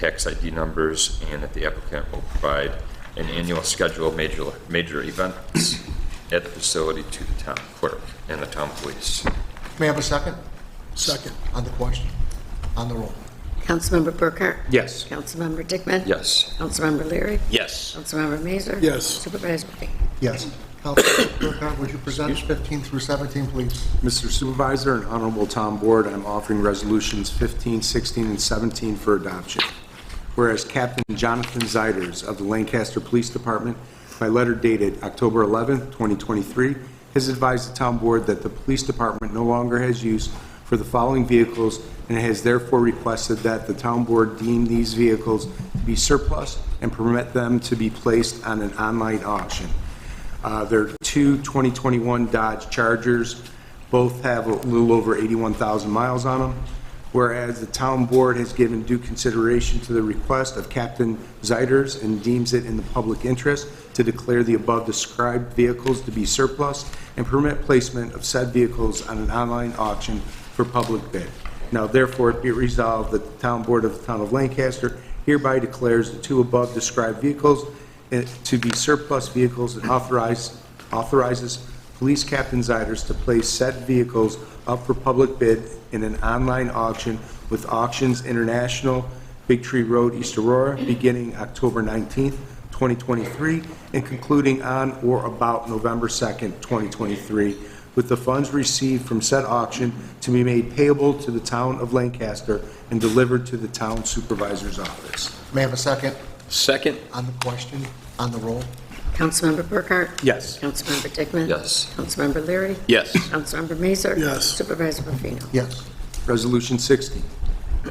tax ID numbers, and that the applicant will provide an annual schedule of major events at the facility to the town clerk and the town police. May I have a second? Second. On the question? On the roll? Councilmember Burkhart? Yes. Councilmember Dickman? Yes. Councilmember Leary? Yes. Councilmember Mazer? Yes. Supervisor Payne? Yes. Councilmember Burkhart, would you present 15 through 17, please? Mr. Supervisor and Honorable Town Board, I'm offering resolutions 15, 16, and 17 for adoption. Whereas Captain Jonathan Zeiders of the Lancaster Police Department, by letter dated October 11, 2023, has advised the Town Board that the Police Department no longer has use for the following vehicles and has therefore requested that the Town Board deem these vehicles to be surplus and permit them to be placed on an online auction. There are two 2021 Dodge Chargers. Both have a little over 81,000 miles on them. Whereas the Town Board has given due consideration to the request of Captain Zeiders and deems it in the public interest to declare the above described vehicles to be surplus and permit placement of said vehicles on an online auction for public bid. Now therefore be it resolved that the Town Board of the Town of Lancaster hereby declares the two above described vehicles to be surplus vehicles and authorizes Police Captain Zeiders to place said vehicles up for public bid in an online auction with Auctions International, Big Tree Road, East Aurora, beginning October 19th, 2023, and concluding on or about November 2nd, 2023, with the funds received from said auction to be made payable to the Town of Lancaster and delivered to the Town Supervisor's office. May I have a second? Second. On the question? On the roll? Councilmember Burkhart? Yes. Councilmember Dickman? Yes. Councilmember Leary? Yes. Councilmember Mazer? Yes. Supervisor Rufino? Yes. Resolution 60.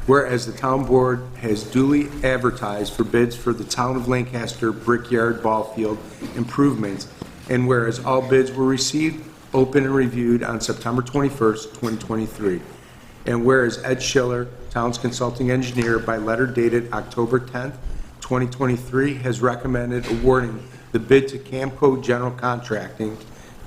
Whereas the Town Board has duly advertised for bids for the Town of Lancaster Brickyard Ball Field improvements, and whereas all bids were received, opened, and reviewed on September 21st, 2023, and whereas Ed Schiller, Town's consulting engineer, by letter dated October 10th, 2023, has recommended awarding the bid to Camco General Contracting,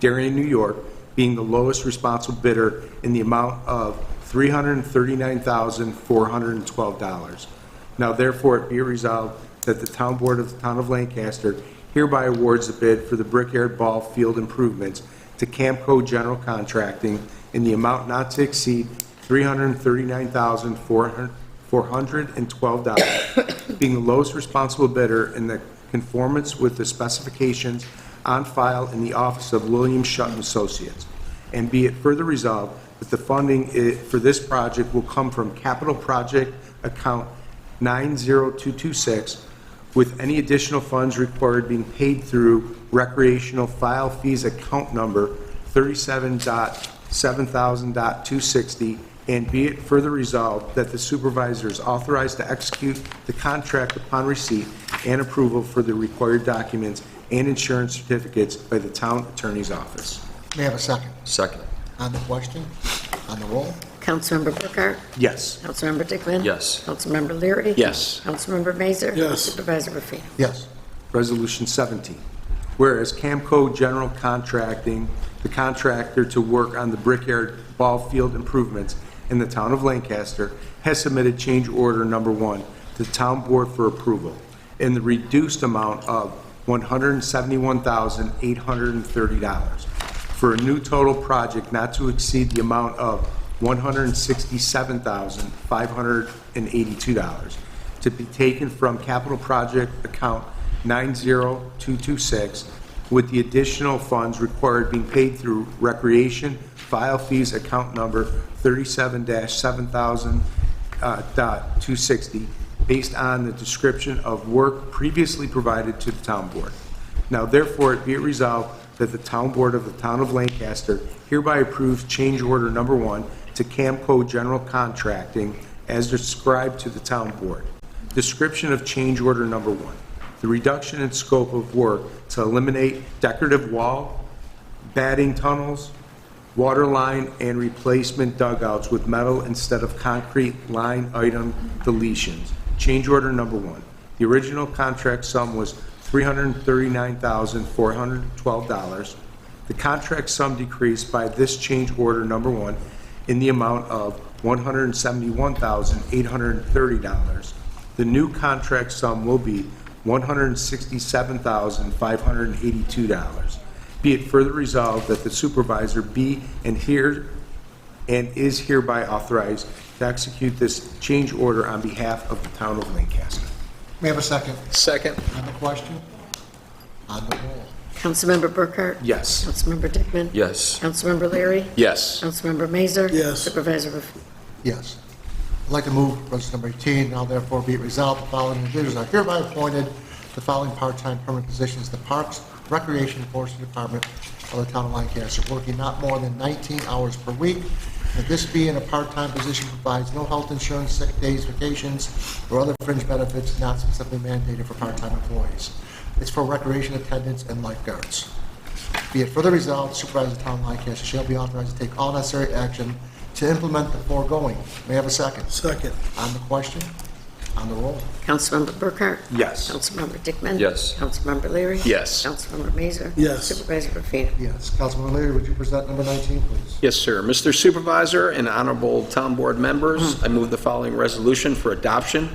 Darien, New York, being the lowest responsible bidder in the amount of $339,412. Now therefore it be resolved that the Town Board of the Town of Lancaster hereby awards the bid for the Brickyard Ball Field improvements to Camco General Contracting in the amount not to exceed $339,412, being the lowest responsible bidder in the conformance with the specifications on file in the office of William Shutt & Associates. And be it further resolved that the funding for this project will come from Capital Project Account 90226, with any additional funds required being paid through Recreational File Fees Account Number 37.7000.260. And be it further resolved that the supervisor is authorized to execute the contract upon receipt and approval for the required documents and insurance certificates by the Town Attorney's Office. May I have a second? Second. On the question? On the roll? Councilmember Burkhart? Yes. Councilmember Dickman? Yes. Councilmember Leary? Yes. Councilmember Mazer? Yes. Supervisor Rufino? Yes. Resolution 17. Whereas Camco General Contracting, the contractor to work on the Brickyard Ball Field improvements in the Town of Lancaster, has submitted change order number 1 to the Town Board for approval in the reduced amount of $171,830 for a new total project not to exceed the amount of $167,582 to be taken from Capital Project Account 90226, with the additional funds required being paid through Recreation File Fees Account Number 37-7000.260, based on the description of work previously provided to the Town Board. Now therefore it be it resolved that the Town Board of the Town of Lancaster hereby approves change order number 1 to Camco General Contracting as described to the Town Board. Description of change order number 1. The reduction in scope of work to eliminate decorative wall, batting tunnels, water line, and replacement dugouts with metal instead of concrete line item deletions. Change order number 1. The original contract sum was $339,412. The contract sum decreased by this change order number 1 in the amount of $171,830 The new contract sum will be $167,582. Be it further resolved that the supervisor be and is hereby authorized to execute this change order on behalf of the town of Lancaster. May I have a second? Second. On the question? On the roll? Councilmember Burkhart? Yes. Councilmember Dickman? Yes. Councilmember Leary? Yes. Councilmember Mazur? Yes. Supervisor Rafi? Yes. I'd like to move resolution number 18. Now therefore be it resolved, the following individuals are hereby appointed to the following part-time permanent positions: the Parks, Recreation, and Forestry Department of the town of Lancaster, working not more than 19 hours per week. That this being a part-time position provides no health insurance, sick days, vacations, or other fringe benefits not specifically mandated for part-time employees. It's for recreation attendants and lifeguards. Be it further resolved, Supervisor of the town of Lancaster shall be authorized to take all necessary action to implement the foregoing. May I have a second? Second. On the question? On the roll? Councilmember Burkhart? Yes. Councilmember Dickman? Yes. Councilmember Leary? Yes. Councilmember Mazur? Yes. Supervisor Rafi? Yes. Councilman Leary, would you present number 19, please? Yes, sir. Mr. Supervisor and honorable town board members, I move the following resolution for adoption.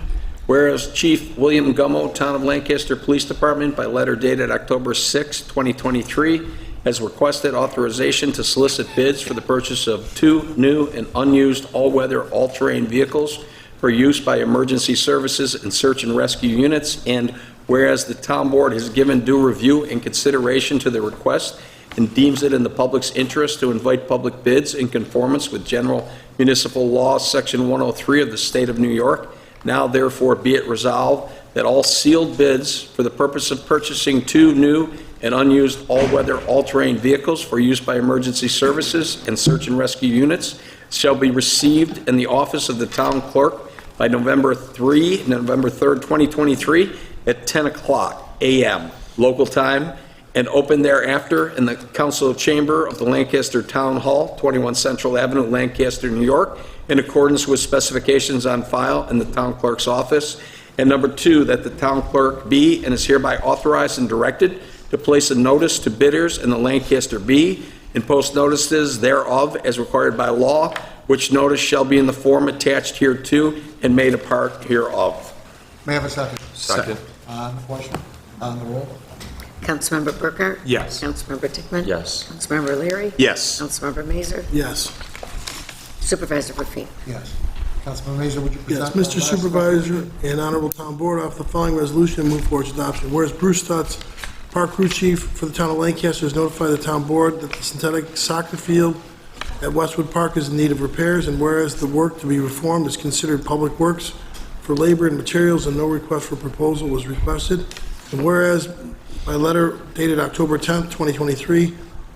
Whereas Chief William Gummo, Town of Lancaster Police Department, by letter dated October 6, 2023, has requested authorization to solicit bids for the purchase of 2 new and unused all-weather, all-terrain vehicles for use by emergency services and search and rescue units, and whereas the town board has given due review and consideration to the request and deems it in the public's interest to invite public bids in conformance with General Municipal Law, Section 103 of the State of New York, now therefore be it resolved that all sealed bids for the purpose of purchasing 2 new and unused all-weather, all-terrain vehicles for use by emergency services and search and rescue units shall be received in the office of the town clerk by November 3rd, 2023 at 10 o'clock a.m. local time, and open thereafter in the council chamber of the Lancaster Town Hall, 21 Central Avenue, Lancaster, New York, in accordance with specifications on file in the town clerk's office. And number 2, that the town clerk be and is hereby authorized and directed to place a notice to bidders in the Lancaster Bee and post notices thereof as required by law, which notice shall be in the form attached hereto and made a part hereof. May I have a second? Second. On the question? On the roll? Councilmember Burkhart? Yes. Councilmember Dickman? Yes. Councilmember Leary? Yes. Councilmember Mazur? Yes. Supervisor Rafi? Yes. Councilman Mazur, would you Yes, present? Mr. Supervisor and Honorable Town Board, off the following resolution and move for its adoption. Whereas Bruce Stutz, Park Crew Chief for the Town of Lancaster, has notified the Town Board that the synthetic soccer field at Westwood Park is in need of repairs, and whereas the work to be performed is considered public works for labor and materials and no request for proposal was requested, and whereas by letter dated October 10th, 2023,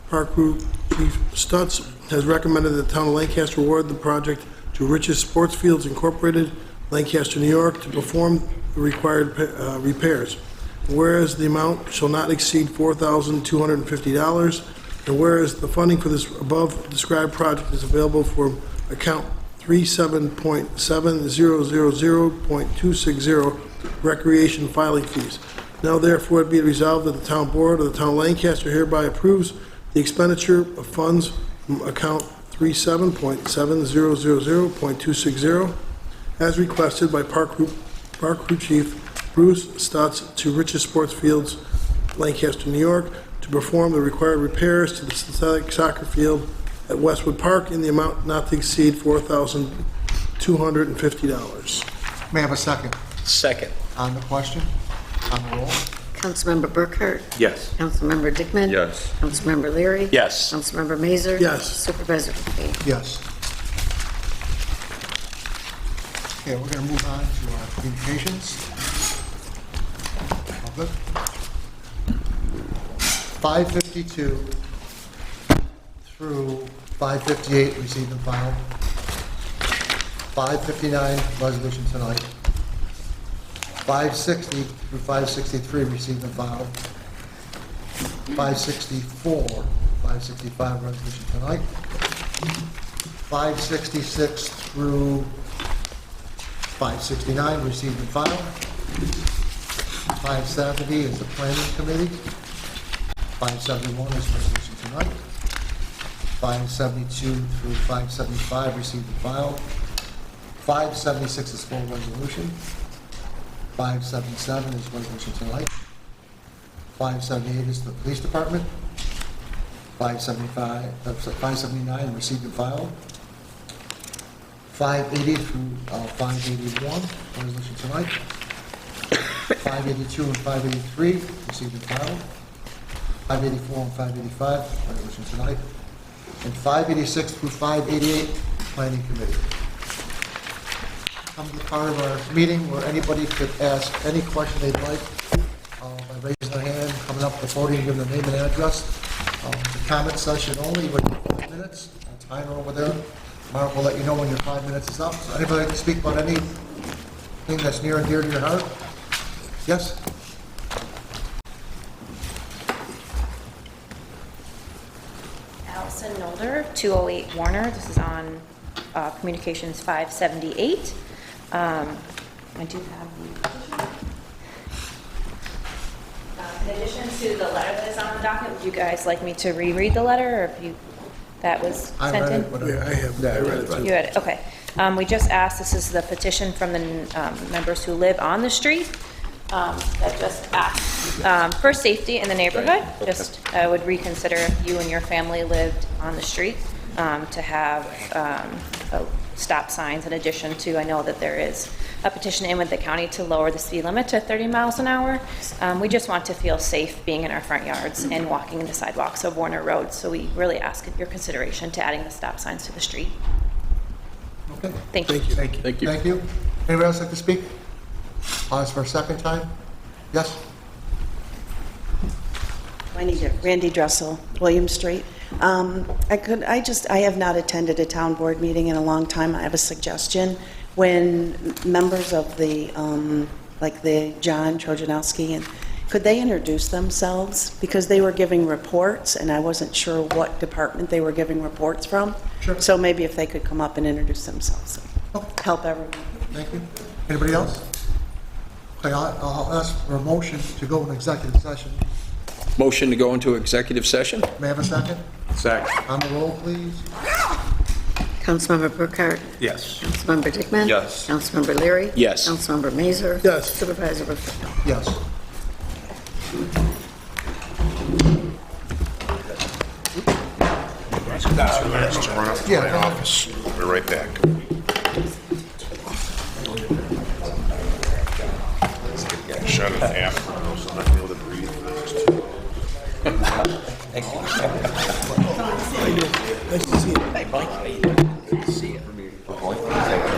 Park Crew Chief Stutz has recommended that the Town of Lancaster award the project to Rich's Sports Fields Incorporated, Lancaster, New York, to perform the required repairs. Whereas the amount shall not exceed $4,250, and whereas the funding for this above described project is available for account 37.7000.260 recreation filing fees. Now therefore be it resolved that the town board of the town of Lancaster hereby approves the expenditure of funds from account 37.7000.260 as requested by Park Crew Chief Bruce Stutz to Rich's Sports Fields, Lancaster, New York, to perform the required repairs to the synthetic soccer field at Westwood Park in the amount not to exceed $4,250. May I have a second? Second. On the question? On the roll? Councilmember Burkhart? Yes. Councilmember Dickman? Yes. Councilmember Leary? Yes. Councilmember Mazur? Yes. Supervisor Rafi? Yes. Okay, we're going to move on to our communications. All good? 552 through 558, received and filed. 559, resolution tonight. 560 through 563, received and filed. 564, 565, resolution tonight. 566 through 569, received and filed. 570 is the planning committee. 571 is resolution tonight. 572 through 575, received and filed. 576 is full resolution. 577 is resolution tonight. 578 is the police department. 579, received and filed. 580 through 581, resolution tonight. 582 and 583, received and filed. 584 and 585, resolution tonight. And 586 through 588, planning committee. Come to the part of our meeting where anybody could ask any question they'd like by raising their hand, coming up to the podium, giving their name and address. The comment session only, would take 5 minutes. Timer over there. Mark will let you know when your 5 minutes is up. So anybody can speak about anything that's near and dear to your heart? Yes? Allison Nolder, 208 Warner. This is on Communications 578. I do have the, in addition to the letter that is on the docket, would you guys like me to reread the letter, or if you, that was I sent read in? it, whatever. Yeah, I have, I read it too. You had it, okay. We just asked, this is the petition from the members who live on the street, that just asked for safety in the neighborhood. Just would reconsider if you and your family lived on the street, to have stop signs in addition to, I know that there is a petition in with the county to lower the speed limit to 30 miles an hour. We just want to feel safe being in our front yards and walking in the sidewalks of Warner Road. So we really ask your consideration to adding the stop signs to the street. Okay. Thank you. Thank you. Thank you. Thank you. Anybody else like to speak? Pause for a second time. Yes? I need it. Randy Dressel, William Street. I have not attended a town board meeting in a long time. I have a suggestion. When members of the, like the John Trojanowski, and could they introduce themselves? Because they were giving reports, and I wasn't sure what department they were giving reports from. Sure. So maybe if they could come up and introduce themselves, Okay. help everyone. Thank you. Anybody else? Okay, I'll ask for a motion to go in executive session. Motion to go into executive session? May I have a second? Second. On the roll, please. Councilmember Burkhart? Yes. Councilmember Dickman? Yes. Councilmember Leary? Yes. Councilmember Mazer? Yes. Supervisor Raffetto? Yes. To run up to Yeah, my go ahead. office. Be right back. Shut it,